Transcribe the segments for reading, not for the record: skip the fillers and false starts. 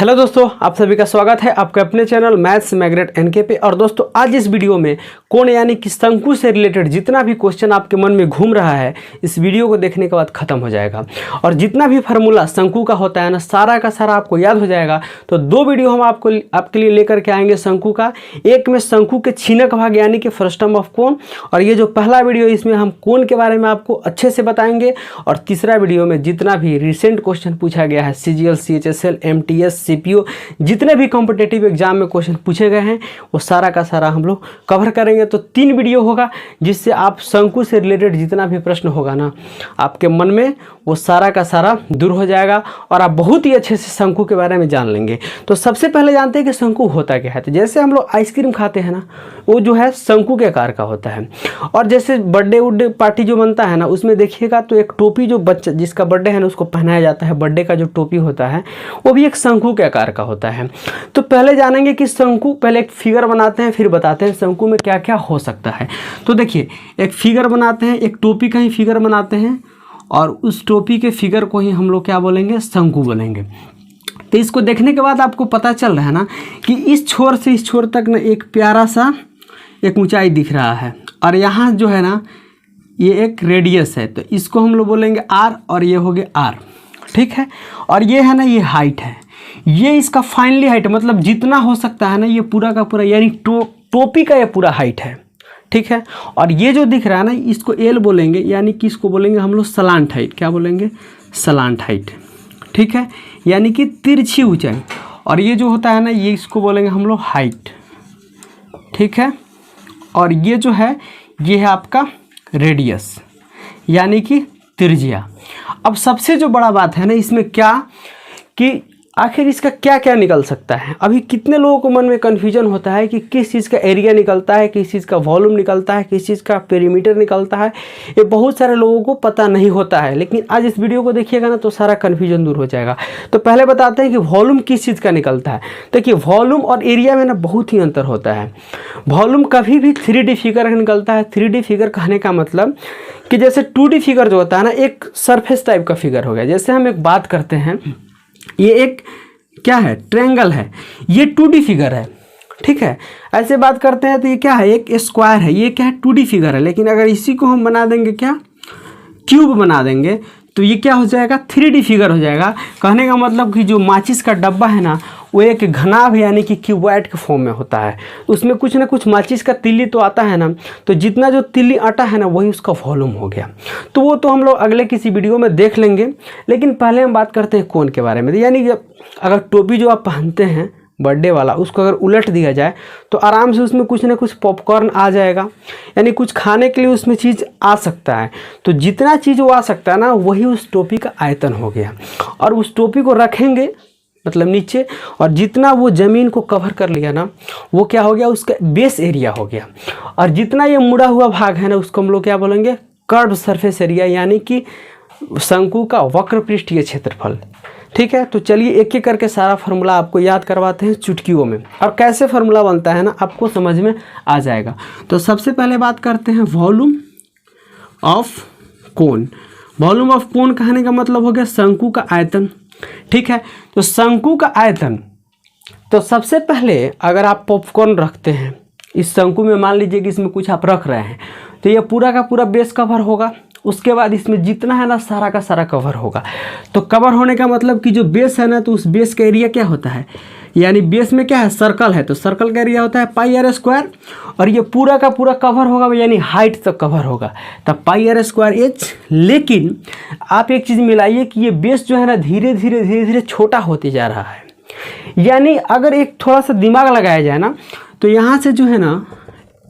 Hello दोस्तों, आप सभी का स्वागत है आपके अपने चैनल मैथ्स मैग्रेट एनके पे। और दोस्तों आज इस वीडियो में कोण यानी कि शंकु से रिलेटेड जितना भी क्वेश्चन आपके मन में घूम रहा है इस वीडियो को देखने के बाद ख़त्म हो जाएगा। और जितना भी फार्मूला शंकु का होता है ना, सारा का सारा आपको याद हो जाएगा। तो दो वीडियो हम आपके लिए लेकर के आएंगे शंकु का। एक में शंकु के छीनक भाग यानी कि फर्स्ट टर्म ऑफ कोण, और ये जो पहला वीडियो इसमें हम कोण के बारे में आपको अच्छे से बताएंगे। और तीसरा वीडियो में जितना भी रिसेंट क्वेश्चन पूछा गया है CGL, CHSL, MTS, CPO, जितने भी कॉम्पिटेटिव एग्जाम में क्वेश्चन पूछे गए हैं वो सारा का सारा हम लोग कवर करेंगे। तो 3 वीडियो होगा जिससे आप शंकु से रिलेटेड जितना भी प्रश्न होगा ना आपके मन में वो सारा का सारा दूर हो जाएगा और आप बहुत ही अच्छे से शंकु के बारे में जान लेंगे। तो सबसे पहले जानते हैं कि शंकु होता क्या है। तो जैसे हम लोग आइसक्रीम खाते हैं ना, वो जो है शंकु के आकार का होता है। और जैसे बर्थडे पार्टी जो बनता है ना, उसमें देखिएगा तो एक टोपी जो बच्चा जिसका बर्थडे है ना उसको पहनाया जाता है, बर्थडे का जो टोपी होता है वो भी एक शंकु के आकार का होता है। तो पहले जानेंगे कि शंकु, पहले एक फिगर बनाते हैं फिर बताते हैं शंकु में क्या क्या हो सकता है। तो देखिए एक फिगर बनाते हैं, एक टोपी का ही फिगर बनाते हैं और उस टोपी के फिगर को ही हम लोग क्या बोलेंगे, शंकु बोलेंगे। तो इसको देखने के बाद आपको पता चल रहा है ना कि इस छोर से इस छोर तक ना एक प्यारा सा एक ऊंचाई दिख रहा है और यहाँ जो है ना ये एक रेडियस है। तो इसको हम लोग बोलेंगे R और ये हो गया R, ठीक है। और ये है ना ये हाइट है, ये इसका फाइनली हाइट मतलब जितना हो सकता है ना ये पूरा का पूरा यानी टोपी का ये पूरा हाइट है, ठीक है। और ये जो दिख रहा है ना इसको L बोलेंगे यानी कि इसको बोलेंगे हम लोग सलांट हाइट। क्या बोलेंगे? सलांट हाइट, ठीक है, यानी कि तिरछी ऊंचाई। और ये जो होता है ना ये इसको बोलेंगे हम लोग हाइट, ठीक है। और ये जो है ये है आपका रेडियस यानी कि त्रिज्या। अब सबसे जो बड़ा बात है ना इसमें क्या कि आखिर इसका क्या क्या निकल सकता है। अभी कितने लोगों को मन में कन्फ्यूजन होता है कि किस चीज़ का एरिया निकलता है, किस चीज़ का वॉल्यूम निकलता है, किस चीज़ का पेरीमीटर निकलता है। ये बहुत सारे लोगों को पता नहीं होता है, लेकिन आज इस वीडियो को देखिएगा ना तो सारा कन्फ्यूजन दूर हो जाएगा। तो पहले बताते हैं कि वॉल्यूम किस चीज़ का निकलता है। देखिए वॉल्यूम और एरिया में ना बहुत ही अंतर होता है। वॉल्यूम कभी भी 3D फिगर निकलता है। 3D फिगर कहने का मतलब कि जैसे 2D फिगर जो होता है ना एक सरफेस टाइप का फिगर हो गया। जैसे हम एक बात करते हैं, ये एक क्या है, ट्रायंगल है, ये 2D फिगर है, ठीक है। ऐसे बात करते हैं तो ये क्या है, एक स्क्वायर है, ये क्या है 2D फिगर है। लेकिन अगर इसी को हम बना देंगे क्या, क्यूब बना देंगे, तो ये क्या हो जाएगा, 3D फिगर हो जाएगा। कहने का मतलब कि जो माचिस का डब्बा है ना वो एक घनाभ यानी कि क्यूबॉइड के फॉर्म में होता है। उसमें कुछ ना कुछ माचिस का तिल्ली तो आता है ना, तो जितना जो तिल्ली आटा है ना वही उसका वॉल्यूम हो गया। तो वो तो हम लोग अगले किसी वीडियो में देख लेंगे। लेकिन पहले हम बात करते हैं कोण के बारे में। यानी जब अगर टोपी जो आप पहनते हैं बर्थडे वाला उसको अगर उलट दिया जाए तो आराम से उसमें कुछ ना कुछ पॉपकॉर्न आ जाएगा, यानी कुछ खाने के लिए उसमें चीज़ आ सकता है। तो जितना चीज़ वो आ सकता है ना वही उस टोपी का आयतन हो गया। और उस टोपी को रखेंगे मतलब नीचे, और जितना वो ज़मीन को कवर कर लिया ना वो क्या हो गया, उसका बेस एरिया हो गया। और जितना ये मुड़ा हुआ भाग है ना उसको हम लोग क्या बोलेंगे, कर्व सरफेस एरिया यानी कि शंकु का वक्र पृष्ठीय क्षेत्रफल, ठीक है। तो चलिए एक एक करके सारा फार्मूला आपको याद करवाते हैं चुटकियों में, और कैसे फार्मूला बनता है ना आपको समझ में आ जाएगा। तो सबसे पहले बात करते हैं वॉल्यूम ऑफ कोण। वॉल्यूम ऑफ कोण कहने का मतलब हो गया शंकु का आयतन, ठीक है। तो शंकु का आयतन, तो सबसे पहले अगर आप पॉपकॉर्न रखते हैं इस शंकु में, मान लीजिए कि इसमें कुछ आप रख रहे हैं, तो ये पूरा का पूरा बेस कवर होगा। उसके बाद इसमें जितना है ना सारा का सारा कवर होगा। तो कवर होने का मतलब कि जो बेस है ना तो उस बेस का एरिया क्या होता है, यानी बेस में क्या है, सर्कल है, तो सर्कल का एरिया होता है πr²। और ये पूरा का पूरा कवर होगा यानी हाइट तक कवर होगा तब πr²h। लेकिन आप एक चीज़ मिलाइए कि ये बेस जो है ना धीरे धीरे छोटा होते जा रहा है। यानी अगर एक थोड़ा सा दिमाग लगाया जाए ना तो यहाँ से जो है ना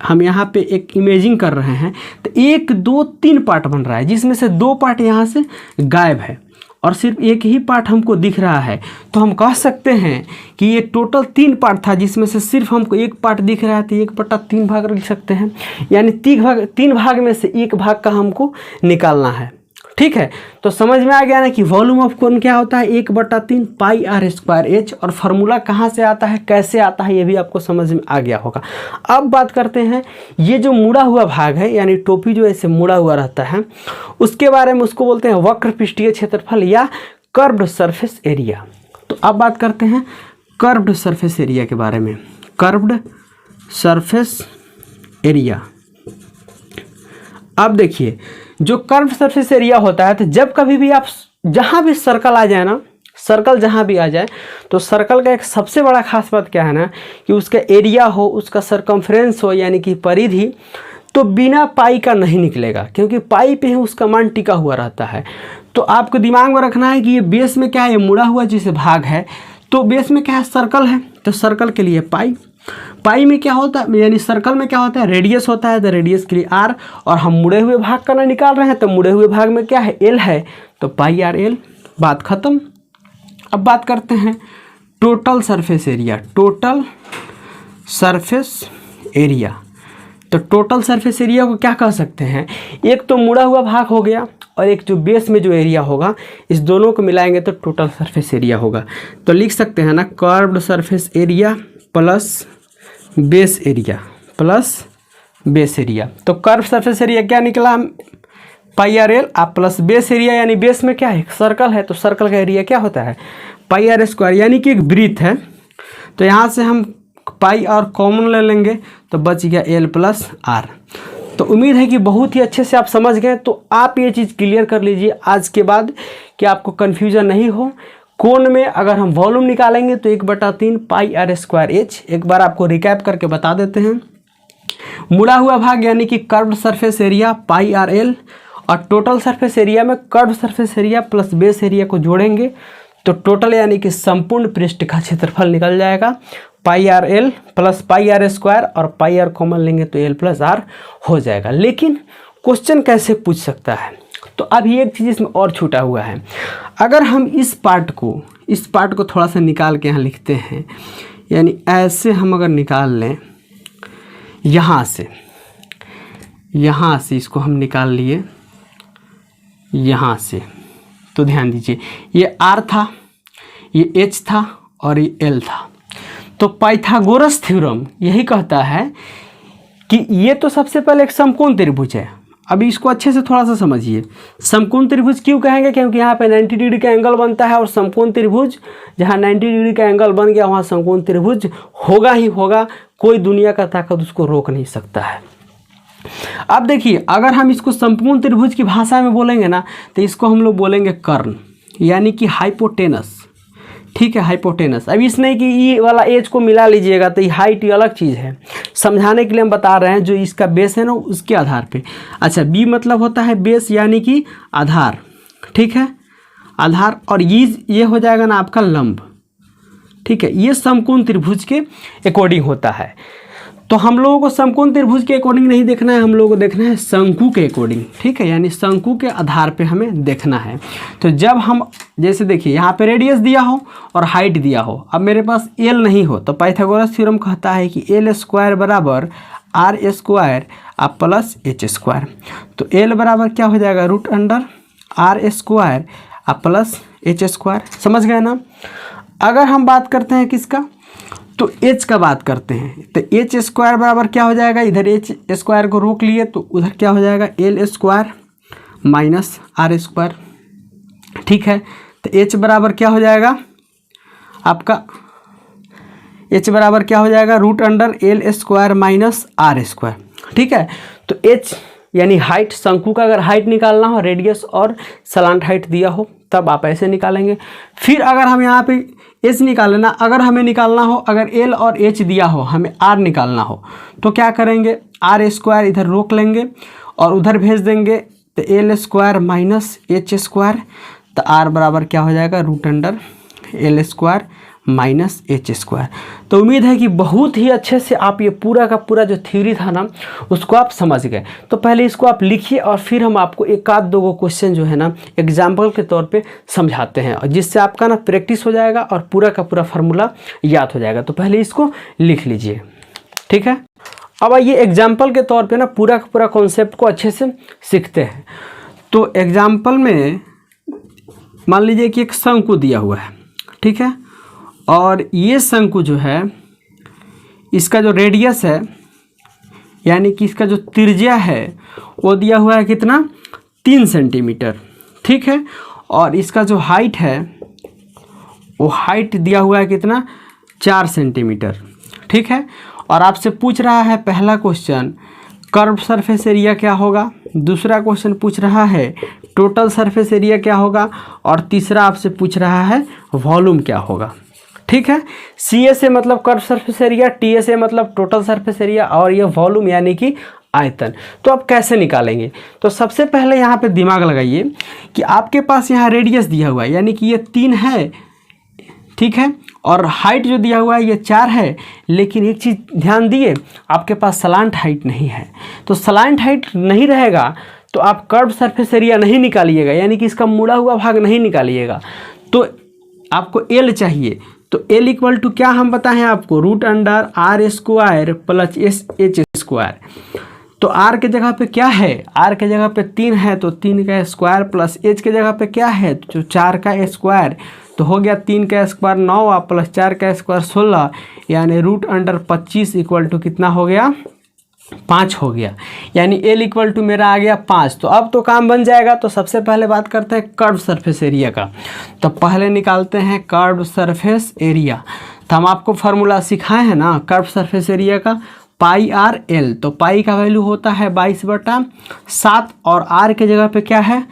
हम यहाँ पे एक इमेजिंग कर रहे हैं, तो 1 2 3 पार्ट बन रहा है जिसमें से 2 पार्ट यहाँ से गायब है और सिर्फ एक ही पार्ट हमको दिख रहा है। तो हम कह सकते हैं कि ये टोटल 3 पार्ट था जिसमें से सिर्फ हमको 1 पार्ट दिख रहा है, तो 1/3 भाग लिख सकते हैं। यानी 3 भाग में से 1 भाग का हमको निकालना है, ठीक है। तो समझ में आ गया ना कि वॉल्यूम ऑफ कोण क्या होता है, 1/3 πr²h। और फार्मूला कहाँ से आता है, कैसे आता है, ये भी आपको समझ में आ गया होगा। अब बात करते हैं ये जो मुड़ा हुआ भाग है यानी टोपी जो ऐसे मुड़ा हुआ रहता है उसके बारे में। उसको बोलते हैं वक्र पृष्ठीय क्षेत्रफल या कर्व्ड सरफेस एरिया। तो अब बात करते हैं कर्व्ड सरफेस एरिया के बारे में। कर्व्ड सरफेस एरिया, अब देखिए जो कर्व्ड सरफेस एरिया होता है, तो जब कभी भी आप जहाँ भी सर्कल आ जाए ना, सर्कल जहाँ भी आ जाए, तो सर्कल का एक सबसे बड़ा खास बात क्या है ना कि उसका एरिया हो, उसका सरकमफ्रेंस हो यानी कि परिधि, तो बिना पाई का नहीं निकलेगा, क्योंकि पाई पे ही उसका मान टिका हुआ रहता है। तो आपको दिमाग में रखना है कि ये बेस में क्या है, ये मुड़ा हुआ जैसे भाग है, तो बेस में क्या है, सर्कल है, तो सर्कल के लिए पाई। पाई में क्या होता है, यानी सर्कल में क्या होता है, रेडियस होता है, तो रेडियस के लिए आर, और हम मुड़े हुए भाग का ना निकाल रहे हैं, तो मुड़े हुए भाग में क्या है, एल है, तो पाई आर एल, बात खत्म। अब बात करते हैं total surface area. Total surface area, तो टोटल सरफेस एरिया को क्या कह सकते हैं, एक तो मुड़ा हुआ भाग हो गया और एक जो बेस में जो एरिया होगा, इस दोनों को मिलाएंगे तो टोटल सरफेस एरिया होगा। तो लिख सकते हैं ना curved surface area plus base area, plus base area. तो कर्व सरफेस एरिया क्या निकला, पाई आर एल, आप प्लस बेस एरिया, यानी बेस में क्या है, सर्कल है, तो सर्कल का एरिया क्या होता है, पाई आर स्क्वायर, यानी कि एक वृत्त है। तो यहाँ से हम पाई और कॉमन ले लेंगे, तो बच गया एल प्लस आर। तो उम्मीद है कि बहुत ही अच्छे से आप समझ गए। तो आप ये चीज़ क्लियर कर लीजिए आज के बाद कि आपको कन्फ्यूजन नहीं हो। कोण में अगर हम वॉल्यूम निकालेंगे तो 1/3 पाई आर स्क्वायर एच। एक बार आपको रिकैप करके बता देते हैं। मुड़ा हुआ भाग यानी कि curved surface area pi r L, और टोटल सरफेस एरिया में curved surface area plus base area को जोड़ेंगे तो टोटल यानी कि संपूर्ण पृष्ठ का क्षेत्रफल निकल जाएगा pi r l plus pi r square, और पाई आर कॉमन लेंगे तो एल प्लस आर हो जाएगा। लेकिन क्वेश्चन कैसे पूछ सकता है, तो अभी एक चीज़ इसमें और छूटा हुआ है। अगर हम इस पार्ट को थोड़ा सा निकाल के यहाँ लिखते हैं, यानी ऐसे हम अगर निकाल लें यहाँ से इसको हम निकाल लिए यहाँ से, तो ध्यान दीजिए ये आर था, ये एच था और ये एल था। तो पाइथागोरस थ्योरम यही कहता है कि ये तो सबसे पहले एक समकोण त्रिभुज है। अभी इसको अच्छे से थोड़ा सा समझिए। समकोण त्रिभुज क्यों कहेंगे, क्योंकि यहाँ पे 90 डिग्री का एंगल बनता है, और समकोण त्रिभुज जहाँ 90 डिग्री का एंगल बन गया वहाँ समकोण त्रिभुज होगा ही होगा, कोई दुनिया का ताकत उसको रोक नहीं सकता है। अब देखिए अगर हम इसको समकोण त्रिभुज की भाषा में बोलेंगे ना, तो इसको हम लोग बोलेंगे कर्ण, यानी कि हाइपोटेनस। ठीक है, हाइपोटेनस। अब इस नहीं कि ई वाला एज को मिला लीजिएगा, तो ये हाइट ये अलग चीज़ है। समझाने के लिए हम बता रहे हैं जो इसका बेस है ना उसके आधार पे। अच्छा, बी मतलब होता है बेस यानी कि आधार। ठीक है, आधार, और ये हो जाएगा ना आपका लंब। ठीक है, ये समकोण त्रिभुज के अकॉर्डिंग होता है। तो हम लोगों को समकोण त्रिभुज के अकॉर्डिंग नहीं देखना है, हम लोगों को देखना है शंकु के अकॉर्डिंग। ठीक है, यानी शंकु के आधार पे हमें देखना है। तो जब हम जैसे देखिए यहाँ पे रेडियस दिया हो और हाइट दिया हो, अब मेरे पास एल नहीं हो, तो पाइथागोरस थ्योरम कहता है कि एल स्क्वायर बराबर आर स्क्वायर आप प्लस एच स्क्वायर। तो एल बराबर क्या हो जाएगा, रूट अंडर आर स्क्वायर आप प्लस एच स्क्वायर। समझ गए ना। अगर हम बात करते हैं किसका, तो एच का बात करते हैं, तो एच स्क्वायर बराबर क्या हो जाएगा, इधर एच स्क्वायर को रोक लिए तो उधर क्या हो जाएगा, L square minus R square. ठीक है, तो एच बराबर क्या हो जाएगा आपका, एच बराबर क्या हो जाएगा, root under L square minus R square. ठीक है, तो एच यानी हाइट, शंकु का अगर हाइट निकालना हो, रेडियस और सलांट हाइट दिया हो तब आप ऐसे निकालेंगे। फिर अगर हम यहाँ पे एच निकालना, अगर हमें निकालना हो, अगर एल और एच दिया हो, हमें आर निकालना हो, तो क्या करेंगे, आर स्क्वायर इधर रोक लेंगे और उधर भेज देंगे, तो L square minus H square, तो आर बराबर क्या हो जाएगा, root under L square minus H square. तो उम्मीद है कि बहुत ही अच्छे से आप ये पूरा का पूरा जो थ्योरी था ना उसको आप समझ गए। तो पहले इसको आप लिखिए और फिर हम आपको एक आध दो क्वेश्चन जो है ना एग्जाम्पल के तौर पे समझाते हैं, और जिससे आपका ना प्रैक्टिस हो जाएगा और पूरा का पूरा फार्मूला याद हो जाएगा। तो पहले इसको लिख लीजिए। ठीक है, अब आइए एग्जाम्पल के तौर पे ना पूरा का पूरा कॉन्सेप्ट को अच्छे से सीखते हैं। तो एग्जाम्पल में मान लीजिए कि एक शंकु दिया हुआ है। ठीक है, और ये शंकु जो है इसका जो रेडियस है यानी कि इसका जो त्रिज्या है वो दिया हुआ है कितना, 3 सेंटीमीटर। ठीक है, और इसका जो हाइट है वो हाइट दिया हुआ है कितना, 4 सेंटीमीटर। ठीक है, और आपसे पूछ रहा है पहला क्वेश्चन कर्व सरफेस एरिया क्या होगा, दूसरा क्वेश्चन पूछ रहा है टोटल सरफेस एरिया क्या होगा, और तीसरा आपसे पूछ रहा है वॉल्यूम क्या होगा। ठीक है, सी ए से मतलब curve surface area, T A से मतलब टोटल सरफेस एरिया, और ये वॉल्यूम यानी कि आयतन। तो आप कैसे निकालेंगे, तो सबसे पहले यहाँ पे दिमाग लगाइए कि आपके पास यहाँ रेडियस दिया हुआ है यानी कि ये 3 है, ठीक है, और हाइट जो दिया हुआ है ये 4 है, लेकिन एक चीज़ ध्यान दिए आपके पास सलांट हाइट नहीं है। तो सलांट हाइट नहीं रहेगा तो आप कर्व सरफेस एरिया नहीं निकालिएगा, यानी कि इसका मुड़ा हुआ भाग नहीं निकालिएगा। तो आपको एल चाहिए, तो एल इक्वल टू क्या हम बताएं आपको, √r² प्लस एच स्क्वायर। तो r के जगह पे क्या है, r के जगह पे 3 है तो 3 का स्क्वायर प्लस h के जगह पे क्या है, तो 4 का स्क्वायर। तो हो गया 3 का स्क्वायर 9 प्लस 4 का स्क्वायर 16, यानी √25 इक्वल टू कितना हो गया, 5 हो गया। यानी एल इक्वल टू मेरा आ गया 5। तो अब तो काम बन जाएगा। तो सबसे पहले बात करते हैं कर्व सरफेस एरिया का। तो पहले निकालते हैं कर्व सरफेस एरिया। तो हम आपको फार्मूला सिखाए हैं ना कर्व सरफेस एरिया का, पाई आर एल। तो पाई का वैल्यू होता है 22/7, और आर के जगह पे क्या है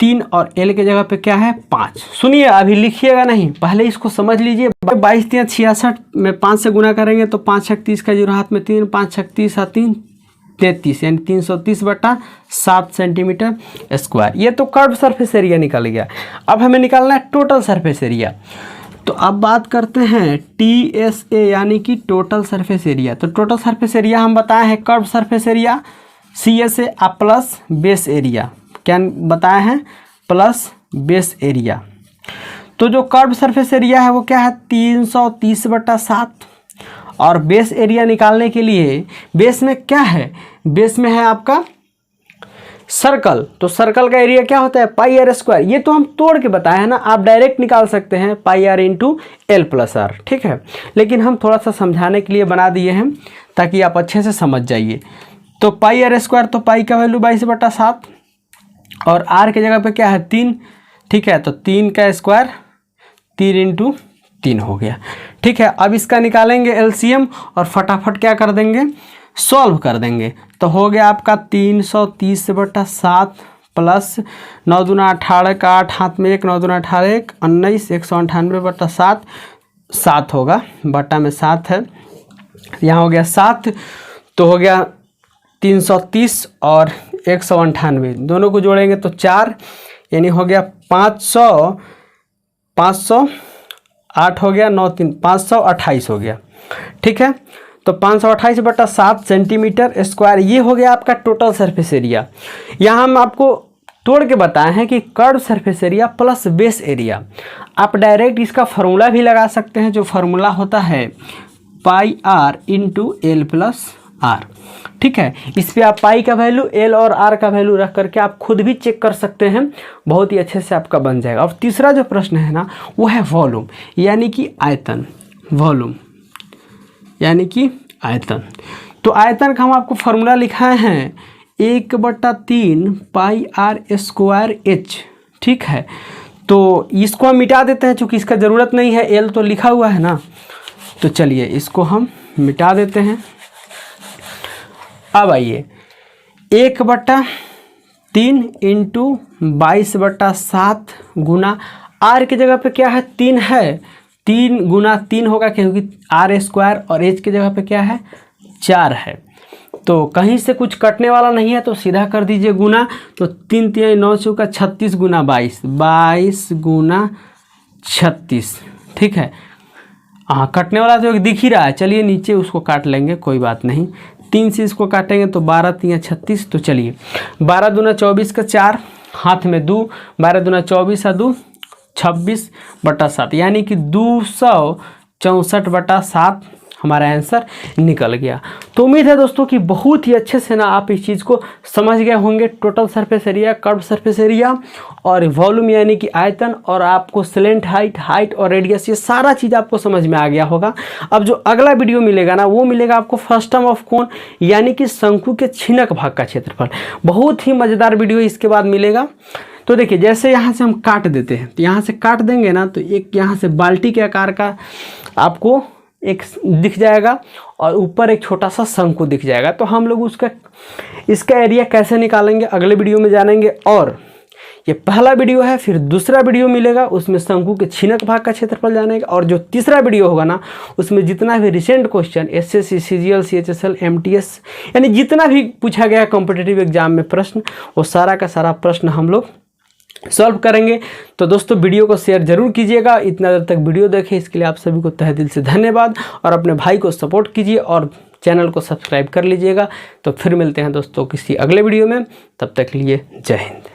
3, और एल के जगह पे क्या है 5। सुनिए, अभी लिखिएगा नहीं, पहले इसको समझ लीजिए। 22 3 66 में 5 से गुना करेंगे तो 5 छक 30 का 0 हाथ में 3, 5 छक 30 3 33, यानी 330/7 सेंटीमीटर स्क्वायर। ये तो कर्व सरफेस एरिया निकल गया। अब हमें निकालना है टोटल सरफेस एरिया। तो अब बात करते हैं TSA यानी कि टोटल सरफेस एरिया। तो टोटल सरफेस एरिया हम बताए हैं curve surface area, CSA plus base area. क्या बताया है, प्लस बेस एरिया। तो जो कर्व सरफेस एरिया है वो क्या है 330/7, और बेस एरिया निकालने के लिए बेस में क्या है, बेस में है आपका सर्कल। तो सर्कल का एरिया क्या होता है पाई आर स्क्वायर। ये तो हम तोड़ के बताए हैं ना, आप डायरेक्ट निकाल सकते हैं pi r into l plus r. ठीक है, लेकिन हम थोड़ा सा समझाने के लिए बना दिए हैं ताकि आप अच्छे से समझ जाइए। तो पाई आर स्क्वायर, तो पाई का वैल्यू 22/7, और आर के जगह पे क्या है 3। ठीक है, तो 3 का स्क्वायर 3 इंटू 3 हो गया। ठीक है, अब इसका निकालेंगे एलसीएम और फटाफट क्या कर देंगे, सॉल्व कर देंगे। तो हो गया आपका 330/7 प्लस 9 दूना 18 का 8 हाथ में 1, 9 दूना 18 1 19, 198/7, 7 होगा, बटा में 7 है, यहाँ हो गया 7। तो हो गया 330 और 198, दोनों को जोड़ेंगे तो 4, यानी हो गया 500, 8 हो गया, 9 3 528 हो गया। ठीक है, तो 528/7 सेंटीमीटर स्क्वायर, ये हो गया आपका टोटल सरफेस एरिया। यहाँ हम आपको तोड़ के बताए हैं कि curve surface area plus base area. आप डायरेक्ट इसका फार्मूला भी लगा सकते हैं, जो फार्मूला होता है pi r into l plus r. ठीक है, इस पे आप पाई का वैल्यू एल और आर का वैल्यू रख करके आप खुद भी चेक कर सकते हैं, बहुत ही अच्छे से आपका बन जाएगा। और तीसरा जो प्रश्न है ना वो है वॉल्यूम यानी कि आयतन, वॉल्यूम यानी कि आयतन। तो आयतन का हम आपको फार्मूला लिखाए हैं 1/3 पाई आर स्क्वायर एच। ठीक है, तो इसको हम मिटा देते हैं चूँकि इसका ज़रूरत नहीं है, एल तो लिखा हुआ है ना। तो चलिए इसको हम मिटा देते हैं। अब आइए 1/3 इंटू 22/7 गुना आर की जगह पे क्या है 3 है, 3 गुना 3 होगा क्योंकि आर स्क्वायर, और एच की जगह पे क्या है 4 है। तो कहीं से कुछ कटने वाला नहीं है तो सीधा कर दीजिए गुना। तो 3 3 9 चौका 36 गुना 22, 22 गुना 36। ठीक है, हाँ कटने वाला तो एक दिख ही रहा है, चलिए नीचे उसको काट लेंगे, कोई बात नहीं। 3 से इसको काटेंगे तो 12 3 36। तो चलिए 12 दूना 24 का 4 हाथ में 2, 12 दूना 24 2 26/7, यानी कि 264/7 हमारा आंसर निकल गया। तो उम्मीद है दोस्तों कि बहुत ही अच्छे से ना आप इस चीज़ को समझ गए होंगे, total surface area, curve surface area और वॉल्यूम यानी कि आयतन, और आपको स्लेंट हाइट और रेडियस, ये सारा चीज़ आपको समझ में आ गया होगा। अब जो अगला वीडियो मिलेगा ना वो मिलेगा आपको फ्रस्टम ऑफ कोन यानी कि शंकु के छिनक भाग का क्षेत्रफल। बहुत ही मज़ेदार वीडियो इसके बाद मिलेगा। तो देखिए जैसे यहाँ से हम काट देते हैं, तो यहाँ से काट देंगे ना तो एक यहाँ से बाल्टी के आकार का आपको एक दिख जाएगा और ऊपर एक छोटा सा शंकु दिख जाएगा। तो हम लोग इसका एरिया कैसे निकालेंगे अगले वीडियो में जानेंगे। और ये पहला वीडियो है, फिर दूसरा वीडियो मिलेगा उसमें शंकु के छीनक भाग का क्षेत्रफल जानेंगे, और जो तीसरा वीडियो होगा ना उसमें जितना भी recent question SSC, CGL, CHSL, MTS यानी जितना भी पूछा गया कॉम्पिटिटिव एग्जाम में प्रश्न, वो सारा का सारा प्रश्न हम लोग सॉल्व करेंगे। तो दोस्तों वीडियो को शेयर जरूर कीजिएगा। इतना देर तक वीडियो देखें इसके लिए आप सभी को तहे दिल से धन्यवाद, और अपने भाई को सपोर्ट कीजिए और चैनल को सब्सक्राइब कर लीजिएगा। तो फिर मिलते हैं दोस्तों किसी अगले वीडियो में, तब तक के लिए जय हिंद।